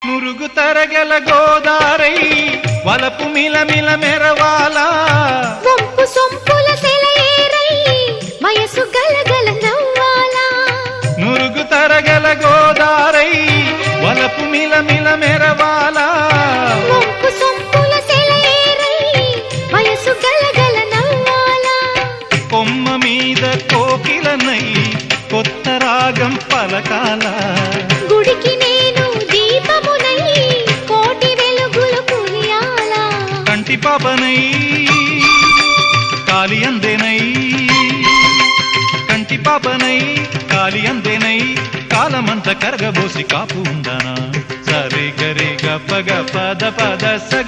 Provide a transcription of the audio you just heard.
మురుగు తరగల గోదారై వలపు మిలమిల మెరవాలా వంపు సొంపుల సెలయేరై వయసు గలగల నవ్వాలా మురుగు తరగల గోదారై వలపు మిలమిల మెరవాలా వంపు సొంపుల సెలయేరై వయసు గలగల నవ్వాలా కొమ్మ మీద కోకిలనై కొత్త రాగం పలకాల గుడికి నేను దీపమునై కోటి వెలుగులు కురియాలా కంటి పాపనై కాలి అందేనై కంటి పాపనై కాలి అందేనై కాలమంత కరగబోసి కాపు ఉందనా సరి గరి గప్ప గపద పద సగ